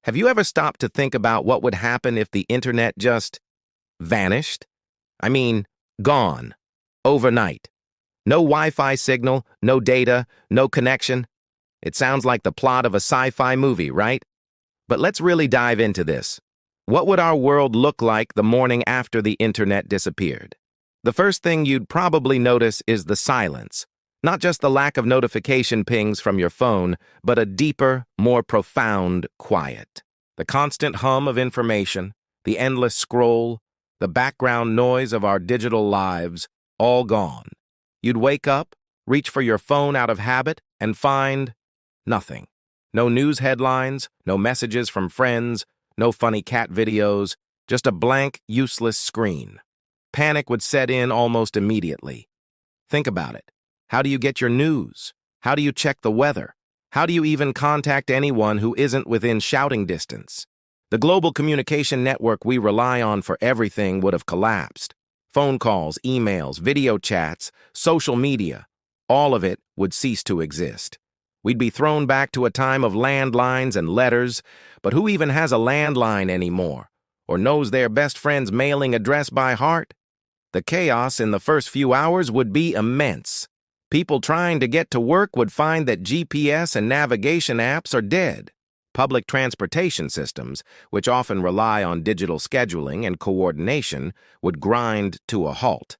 Have you ever stopped to think about what would happen if the internet just vanished? I mean, gone, overnight. No Wi-Fi signal, no data, no connection. It sounds like the plot of a sci-fi movie, right? But let's really dive into this. What would our world look like the morning after the internet disappeared? The first thing you'd probably notice is the silence. Not just the lack of notification pings from your phone, but a deeper, more profound quiet. The constant hum of information, the endless scroll, the background noise of our digital lives, all gone. You'd wake up, reach for your phone out of habit, and find nothing. No news headlines, no messages from friends, no funny cat videos, just a blank, useless screen. Panic would set in almost immediately. Think about it. How do you get your news? How do you check the weather? How do you even contact anyone who isn't within shouting distance? The global communication network we rely on for everything would have collapsed. Phone calls, emails, video chats, social media, all of it would cease to exist. We'd be thrown back to a time of landlines and letters, but who even has a landline anymore, or knows their best friend's mailing address by heart? The chaos in the first few hours would be immense. People trying to get to work would find that GPS and navigation apps are dead. Public transportation systems, which often rely on digital scheduling and coordination, would grind to a halt.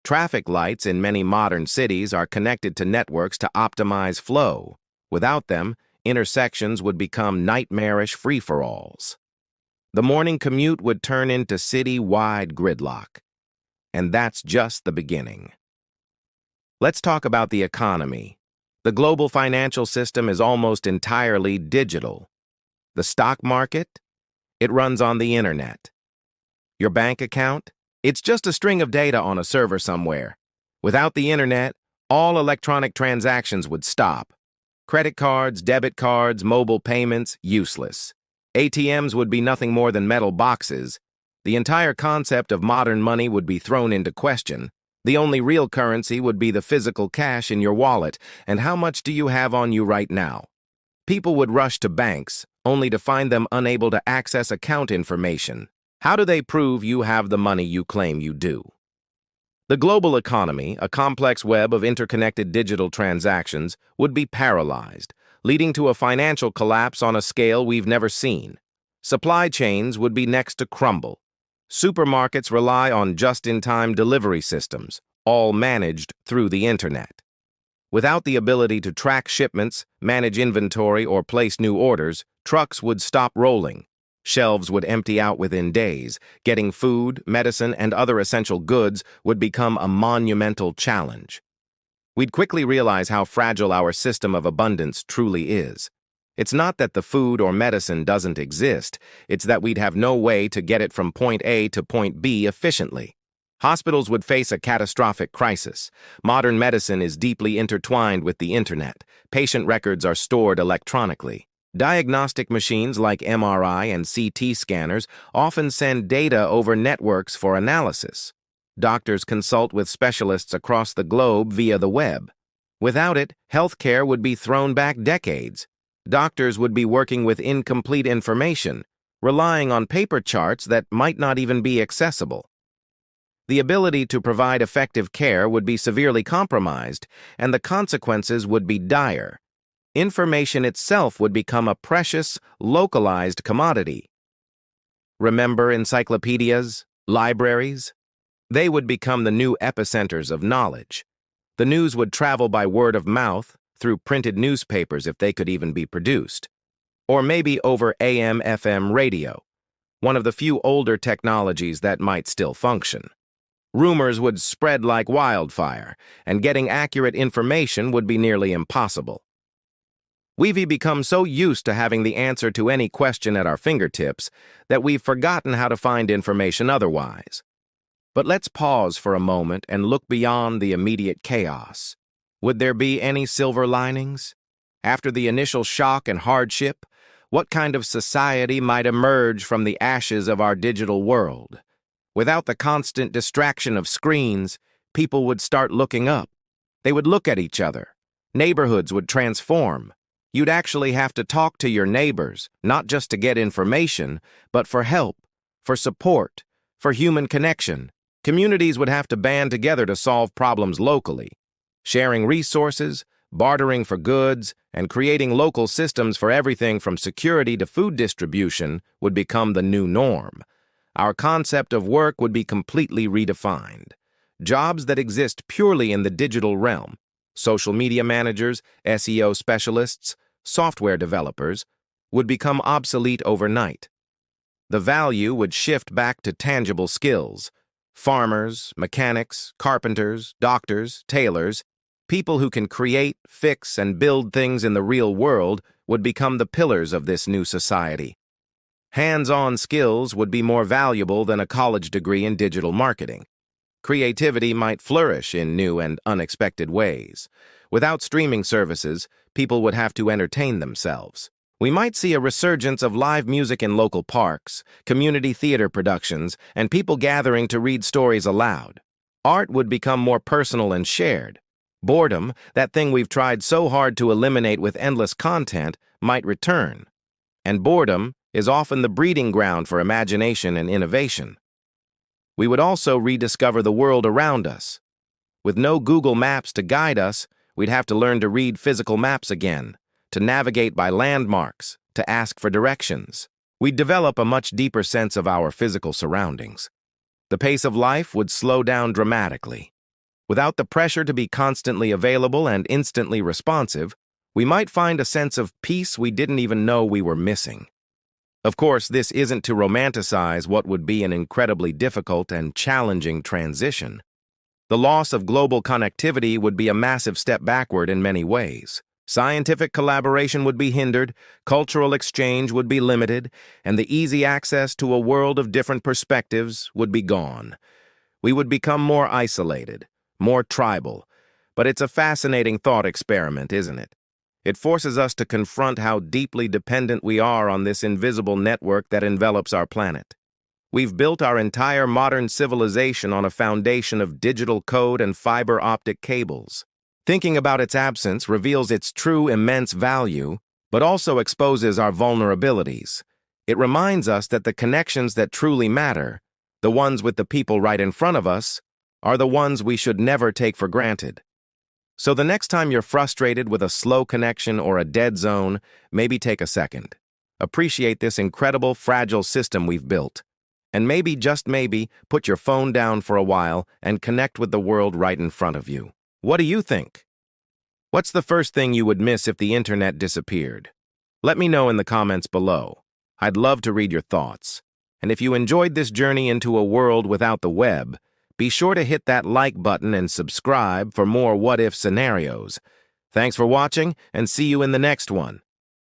Traffic lights in many modern cities are connected to networks to optimize flow. Without them, intersections would become nightmarish free-for-alls. The morning commute would turn into city-wide gridlock. And that's just the beginning. Let's talk about the economy. The global financial system is almost entirely digital. The stock market? It runs on the internet. Your bank account? It's just a string of data on a server somewhere. Without the internet, all electronic transactions would stop. Credit cards, debit cards, mobile payments, useless. ATMs would be nothing more than metal boxes. The entire concept of modern money would be thrown into question. The only real currency would be the physical cash in your wallet, and how much do you have on you right now? People would rush to banks, only to find them unable to access account information. How do they prove you have the money you claim you do? The global economy, a complex web of interconnected digital transactions, would be paralyzed, leading to a financial collapse on a scale we've never seen. Supply chains would be next to crumble. Supermarkets rely on just-in-time delivery systems, all managed through the internet. Without the ability to track shipments, manage inventory, or place new orders, trucks would stop rolling. Shelves would empty out within days. Getting food, medicine, and other essential goods would become a monumental challenge. We'd quickly realize how fragile our system of abundance truly is. It's not that the food or medicine doesn't exist, it's that we'd have no way to get it from point A to point B efficiently. Hospitals would face a catastrophic crisis. Modern medicine is deeply intertwined with the internet. Patient records are stored electronically. Diagnostic machines like MRI and CT scanners often send data over networks for analysis. Doctors consult with specialists across the globe via the web. Without it, healthcare would be thrown back decades. Doctors would be working with incomplete information, relying on paper charts that might not even be accessible. The ability to provide effective care would be severely compromised, and the consequences would be dire. Information itself would become a precious, localized commodity. Remember encyclopedias, libraries? They would become the new epicenters of knowledge. The news would travel by word of mouth, through printed newspapers if they could even be produced. Or maybe over AM/FM radio, one of the few older technologies that might still function. Rumors would spread like wildfire, and getting accurate information would be nearly impossible. We've become so used to having the answer to any question at our fingertips that we've forgotten how to find information otherwise. But let's pause for a moment and look beyond the immediate chaos. Would there be any silver linings? After the initial shock and hardship, what kind of society might emerge from the ashes of our digital world? Without the constant distraction of screens, people would start looking up. They would look at each other. Neighborhoods would transform. You'd actually have to talk to your neighbors, not just to get information, but for help, for support, for human connection. Communities would have to band together to solve problems locally, sharing resources, bartering for goods, and creating local systems for everything from security to food distribution would become the new norm. Our concept of work would be completely redefined. Jobs that exist purely in the digital realm, social media managers, SEO specialists, software developers, would become obsolete overnight. The value would shift back to tangible skills. Farmers, mechanics, carpenters, doctors, tailors, people who can create, fix, and build things in the real world would become the pillars of this new society. Hands-on skills would be more valuable than a college degree in digital marketing. Creativity might flourish in new and unexpected ways. Without streaming services, people would have to entertain themselves. We might see a resurgence of live music in local parks, community theater productions, and people gathering to read stories aloud. Art would become more personal and shared. Boredom, that thing we've tried so hard to eliminate with endless content, might return. And boredom is often the breeding ground for imagination and innovation. We would also rediscover the world around us. With no Google Maps to guide us, we'd have to learn to read physical maps again, to navigate by landmarks, to ask for directions. We'd develop a much deeper sense of our physical surroundings. The pace of life would slow down dramatically. Without the pressure to be constantly available and instantly responsive, we might find a sense of peace we didn't even know we were missing. Of course, this isn't to romanticize what would be an incredibly difficult and challenging transition. The loss of global connectivity would be a massive step backward in many ways. Scientific collaboration would be hindered, cultural exchange would be limited, and the easy access to a world of different perspectives would be gone. We would become more isolated, more tribal. But it's a fascinating thought experiment, isn't it? It forces us to confront how deeply dependent we are on this invisible network that envelops our planet. We've built our entire modern civilization on a foundation of digital code and fiber optic cables. Thinking about its absence reveals its true immense value, but also exposes our vulnerabilities. It reminds us that the connections that truly matter, the ones with the people right in front of us, are the ones we should never take for granted. So the next time you're frustrated with a slow connection or a dead zone, maybe take a second. Appreciate this incredible, fragile system we've built. And maybe, just maybe, put your phone down for a while and connect with the world right in front of you. What do you think? What's the first thing you would miss if the internet disappeared? Let me know in the comments below. I'd love to read your thoughts. And if you enjoyed this journey into a world without the web, be sure to hit that like button and subscribe for more what-if scenarios. Thanks for watching, and see you in the next one.